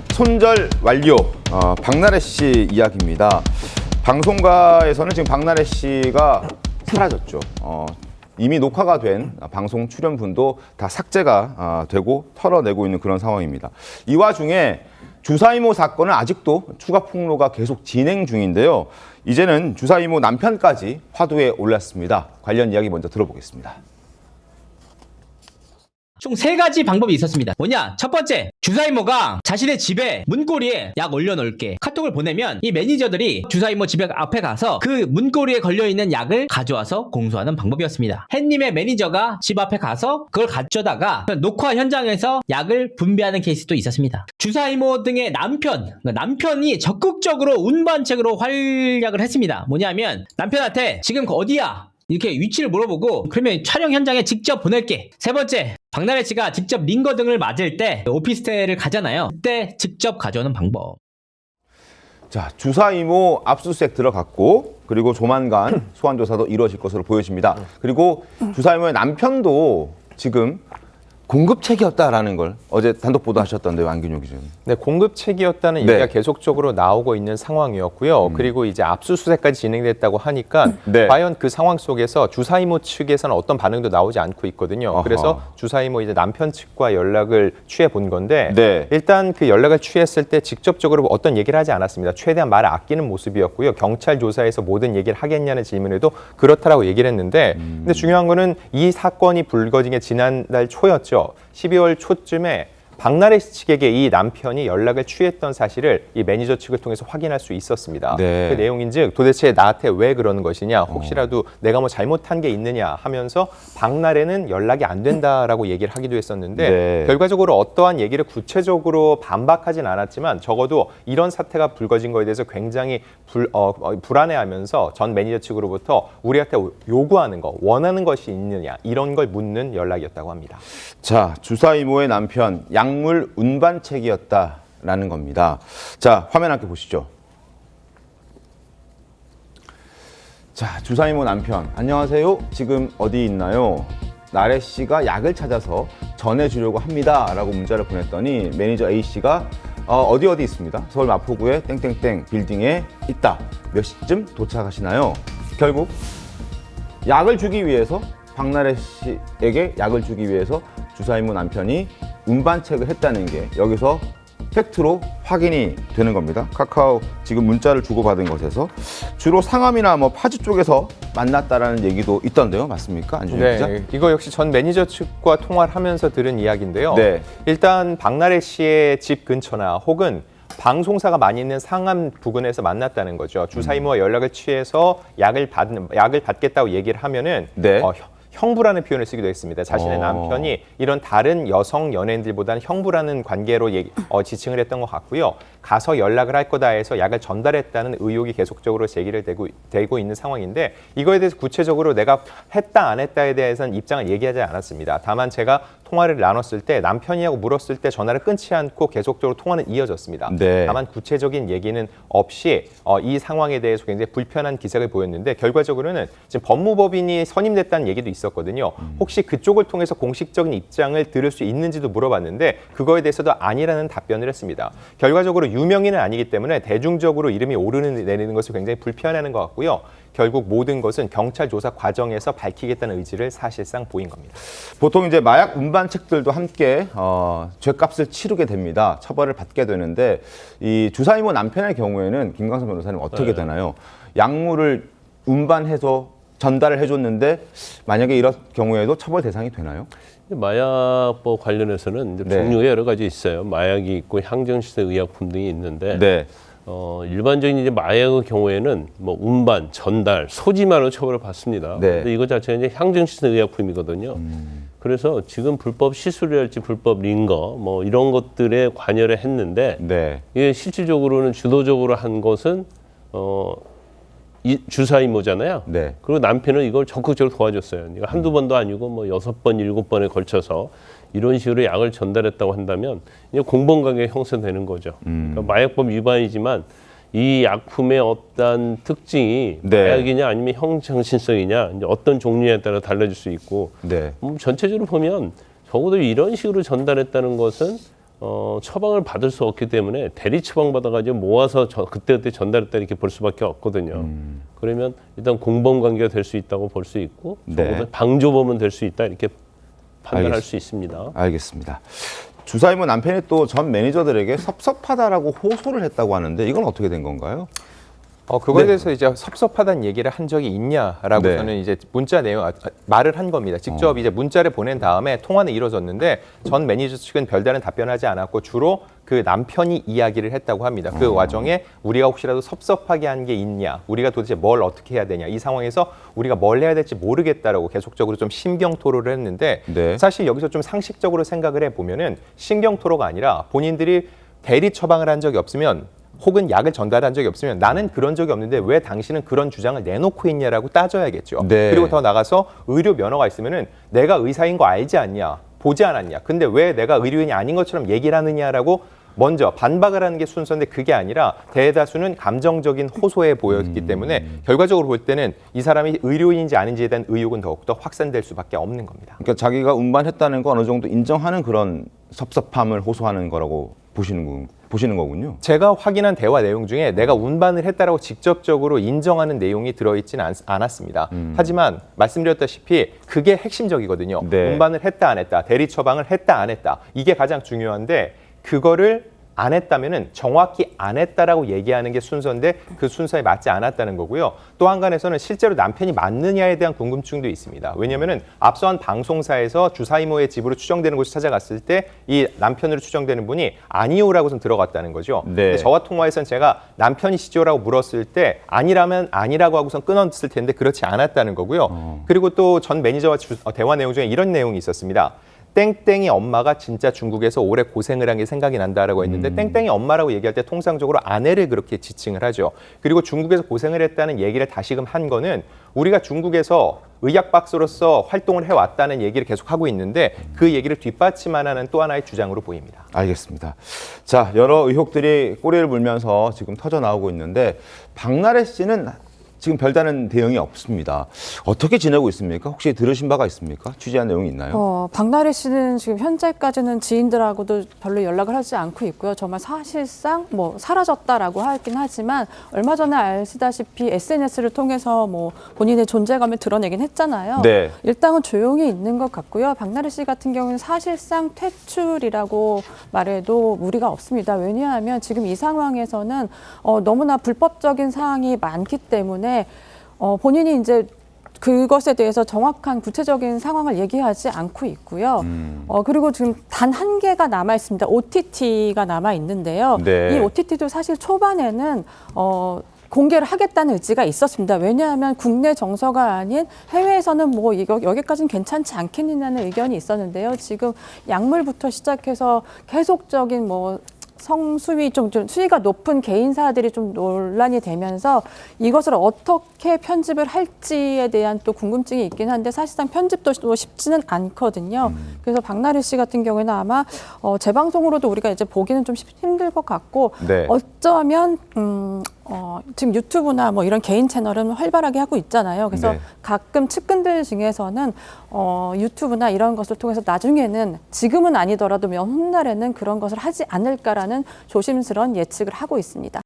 손절 완료. 박나래 씨 이야기입니다. 방송가에서는 지금 박나래 씨가 사라졌죠. 이미 녹화가 된 방송 출연분도 다 삭제가 되고 털어내고 있는 그런 상황입니다. 이 와중에 주사이모 사건은 아직도 추가 폭로가 계속 진행 중인데요. 이제는 주사이모 남편까지 화두에 올랐습니다. 관련 이야기 먼저 들어보겠습니다. 총 3가지 방법이 있었습니다. 뭐냐? 첫 번째, 주사이모가 자신의 집에 문고리에 약 올려놓을게 카톡을 보내면 이 매니저들이 주사이모 집에 앞에 가서 그 문고리에 걸려있는 약을 가져와서 공수하는 방법이었습니다. 햇님의 매니저가 집 앞에 가서 그걸 가져다가 녹화 현장에서 약을 분배하는 케이스도 있었습니다. 주사이모 등의 남편이 적극적으로 운반책으로 활약을 했습니다. 뭐냐면 남편한테 지금 어디야? 이렇게 위치를 물어보고 그러면 촬영 현장에 직접 보낼게. 세 번째, 박나래 씨가 직접 링거 등을 맞을 때 오피스텔을 가잖아요. 그때 직접 가져오는 방법. 자, 주사이모 압수수색 들어갔고 그리고 조만간 소환조사도 이루어질 것으로 보여집니다. 그리고 주사이모의 남편도 지금 공급책이었다라는 걸 어제 단독 보도하셨던데요, 안균효 기자님. 네, 공급책이었다는 얘기가 계속적으로 나오고 있는 상황이었고요. 그리고 이제 압수수색까지 진행됐다고 하니까 과연 그 상황 속에서 주사이모 측에서는 어떤 반응도 나오지 않고 있거든요. 어허. 그래서 주사이모 이제 남편 측과 연락을 취해 본 건데 일단 그 연락을 취했을 때 직접적으로 어떤 얘기를 하지 않았습니다. 최대한 말을 아끼는 모습이었고요. 경찰 조사에서 모든 얘기를 하겠냐는 질문에도 그렇다라고 얘기를 했는데 근데 중요한 거는 이 사건이 불거진 게 지난달 초였죠. 12월 초쯤에 박나래 씨 측에게 이 남편이 연락을 취했던 사실을 이 매니저 측을 통해서 확인할 수 있었습니다. 그 내용인즉 도대체 나한테 왜 그러는 것이냐, 혹시라도 내가 뭐 잘못한 게 있느냐 하면서 박나래는 연락이 안 된다라고 얘기를 하기도 했었는데 결과적으로 어떠한 얘기를 구체적으로 반박하진 않았지만 적어도 이런 사태가 불거진 거에 대해서 굉장히 불안해하면서 전 매니저 측으로부터 우리한테 요구하는 거, 원하는 것이 있느냐 이런 걸 묻는 연락이었다고 합니다. 자, 주사이모의 남편 약물 운반책이었다라는 겁니다. 자, 화면 함께 보시죠. 자, 주사이모 남편, 안녕하세요. 지금 어디 있나요? 나래 씨가 약을 찾아서 전해주려고 합니다라고 문자를 보냈더니 매니저 A 씨가 어디 있습니다. 서울 마포구의 땡땡땡 빌딩에 있다. 몇 시쯤 도착하시나요? 결국 약을 주기 위해서 박나래 씨에게 약을 주기 위해서 주사이모 남편이 운반책을 했다는 게 여기서 팩트로 확인이 되는 겁니다. 카카오 지금 문자를 주고받은 것에서 주로 상암이나 뭐 파주 쪽에서 만났다라는 얘기도 있던데요. 맞습니까? 안준영 기자? 이거 역시 전 매니저 측과 통화를 하면서 들은 이야기인데요. 일단 박나래 씨의 집 근처나 혹은 방송사가 많이 있는 상암 부근에서 만났다는 거죠. 주사이모와 연락을 취해서 약을 받겠다고 얘기를 하면은 형부라는 표현을 쓰기도 했습니다. 자신의 남편이 이런 다른 여성 연예인들보다는 형부라는 관계로 지칭을 했던 것 같고요. 가서 연락을 할 거다 해서 약을 전달했다는 의혹이 계속적으로 제기를 되고 있는 상황인데 이거에 대해서 구체적으로 내가 했다 안 했다에 대해서는 입장을 얘기하지 않았습니다. 다만 제가 통화를 나눴을 때 남편이라고 물었을 때 전화를 끊지 않고 계속적으로 통화는 이어졌습니다. 다만 구체적인 얘기는 없이 이 상황에 대해서 굉장히 불편한 기색을 보였는데 결과적으로는 지금 법무법인이 선임됐다는 얘기도 있었거든요. 혹시 그쪽을 통해서 공식적인 입장을 들을 수 있는지도 물어봤는데 그거에 대해서도 아니라는 답변을 했습니다. 결과적으로 유명인은 아니기 때문에 대중적으로 이름이 오르내리는 것을 굉장히 불편해하는 것 같고요. 결국 모든 것은 경찰 조사 과정에서 밝히겠다는 의지를 사실상 보인 겁니다. 보통 이제 마약 운반책들도 함께 죗값을 치르게 됩니다. 처벌을 받게 되는데 이 주사이모 남편의 경우에는 김광선 변호사님 어떻게 되나요? 약물을 운반해서 전달을 해줬는데 만약에 이런 경우에도 처벌 대상이 되나요? 마약법 관련해서는 종류가 여러 가지 있어요. 마약이 있고 향정시설 의약품 등이 있는데 일반적인 이제 마약의 경우에는 뭐 운반, 전달, 소지만으로 처벌을 받습니다. 근데 이거 자체는 이제 향정시설 의약품이거든요. 그래서 지금 불법 시술이랄지 불법 링거 뭐 이런 것들에 관여를 했는데 이게 실질적으로는 주도적으로 한 것은 주사이모잖아요. 그리고 남편은 이걸 적극적으로 도와줬어요. 이거 한두 번도 아니고 뭐 6번, 7번에 걸쳐서 이런 식으로 약을 전달했다고 한다면 이제 공범관계 형성되는 거죠. 그러니까 마약법 위반이지만 이 약품의 어떤 특징이 마약이냐 아니면 형정신성이냐 이제 어떤 종류에 따라 달라질 수 있고 전체적으로 보면 적어도 이런 식으로 전달했다는 것은 처방을 받을 수 없기 때문에 대리 처방 받아가지고 모아서 그때그때 전달했다 이렇게 볼 수밖에 없거든요. 그러면 일단 공범 관계가 될 수 있다고 볼 수 있고 네. 방조범은 될 수 있다 이렇게 판단할 수 있습니다. 알겠습니다. 주사이모 남편이 또 전 매니저들에게 섭섭하다라고 호소를 했다고 하는데 이건 어떻게 된 건가요? 그거에 네. 대해서 이제 섭섭하다는 얘기를 한 적이 있냐라고 네. 저는 이제 문자 내용 말을 한 겁니다. 직접 이제 문자를 보낸 다음에 통화는 이루어졌는데 전 매니저 측은 별다른 답변하지 않았고 주로 그 남편이 이야기를 했다고 합니다. 그 와중에 우리가 혹시라도 섭섭하게 한 게 있냐, 우리가 도대체 뭘 어떻게 해야 되냐, 이 상황에서 우리가 뭘 해야 될지 모르겠다라고 계속적으로 좀 신경 토로를 했는데 네. 사실 여기서 좀 상식적으로 생각을 해보면은 신경 토로가 아니라 본인들이 대리 처방을 한 적이 없으면 혹은 약을 전달한 적이 없으면 나는 그런 적이 없는데 왜 당신은 그런 주장을 내놓고 있냐라고 따져야겠죠. 네. 그리고 더 나가서 의료 면허가 있으면은 내가 의사인 거 알지 않냐, 보지 않았냐. 근데 왜 내가 의료인이 아닌 것처럼 얘기를 하느냐라고 먼저 반박을 하는 게 순서인데 그게 아니라 대다수는 감정적인 호소에 보였기 때문에 결과적으로 볼 때는 이 사람이 의료인인지 아닌지에 대한 의혹은 더욱더 확산될 수밖에 없는 겁니다. 그러니까 자기가 운반했다는 거 어느 정도 인정하는 그런 섭섭함을 호소하는 거라고 보시는 거군요. 제가 확인한 대화 내용 중에 내가 운반을 했다라고 직접적으로 인정하는 내용이 들어있지는 않았습니다. 하지만 말씀드렸다시피 그게 핵심적이거든요. 네. 운반을 했다 안 했다, 대리 처방을 했다 안 했다, 이게 가장 중요한데 그거를 안 했다면은 정확히 안 했다라고 얘기하는 게 순서인데 그 순서에 맞지 않았다는 거고요. 또 한간에서는 실제로 남편이 맞느냐에 대한 궁금증도 있습니다. 왜냐하면은 앞서한 방송사에서 주사이모의 집으로 추정되는 곳을 찾아갔을 때 이 남편으로 추정되는 분이 아니오라고선 들어갔다는 거죠. 네. 근데 저와 통화에선 제가 남편이시죠라고 물었을 때 아니라면 아니라고 하고선 끊었을 텐데 그렇지 않았다는 거고요. 그리고 또 전 매니저와 대화 내용 중에 이런 내용이 있었습니다. 땡땡이 엄마가 진짜 중국에서 오래 고생을 한 게 생각이 난다라고 했는데 땡땡이 엄마라고 얘기할 때 통상적으로 아내를 그렇게 지칭을 하죠. 그리고 중국에서 고생을 했다는 얘기를 다시금 한 거는 우리가 중국에서 의학 박사로서 활동을 해왔다는 얘기를 계속 하고 있는데 그 얘기를 뒷받침하는 또 하나의 주장으로 보입니다. 알겠습니다. 자, 여러 의혹들이 꼬리를 물면서 지금 터져 나오고 있는데 박나래 씨는 지금 별다른 대응이 없습니다. 어떻게 지내고 있습니까? 혹시 들으신 바가 있습니까? 취재한 내용이 있나요? 박나래 씨는 지금 현재까지는 지인들하고도 별로 연락을 하지 않고 있고요. 정말 사실상 뭐 사라졌다라고 하긴 하지만 얼마 전에 아시다시피 SNS를 통해서 뭐 본인의 존재감을 드러내긴 했잖아요. 네. 일단은 조용히 있는 것 같고요. 박나래 씨 같은 경우는 사실상 퇴출이라고 말해도 무리가 없습니다. 왜냐하면 지금 이 상황에서는 너무나 불법적인 사항이 많기 때문에 본인이 이제 그것에 대해서 정확한 구체적인 상황을 얘기하지 않고 있고요. 그리고 지금 단 한 개가 남아 있습니다. OTT가 남아 있는데요. 네. 이 OTT도 사실 초반에는 공개를 하겠다는 의지가 있었습니다. 왜냐하면 국내 정서가 아닌 해외에서는 뭐 여기까지는 괜찮지 않겠느냐는 의견이 있었는데요. 지금 약물부터 시작해서 계속적인 뭐 성수위 좀 수위가 높은 개인사들이 좀 논란이 되면서 이것을 어떻게 편집을 할지에 대한 또 궁금증이 있긴 한데 사실상 편집도 또 쉽지는 않거든요. 그래서 박나래 씨 같은 경우에는 아마 재방송으로도 우리가 이제 보기는 좀 힘들 것 같고 네. 어쩌면 지금 유튜브나 뭐 이런 개인 채널은 활발하게 하고 있잖아요. 그래서 네. 가끔 측근들 중에서는 유튜브나 이런 것을 통해서 나중에는 지금은 아니더라도 몇 훗날에는 그런 것을 하지 않을까라는 조심스러운 예측을 하고 있습니다.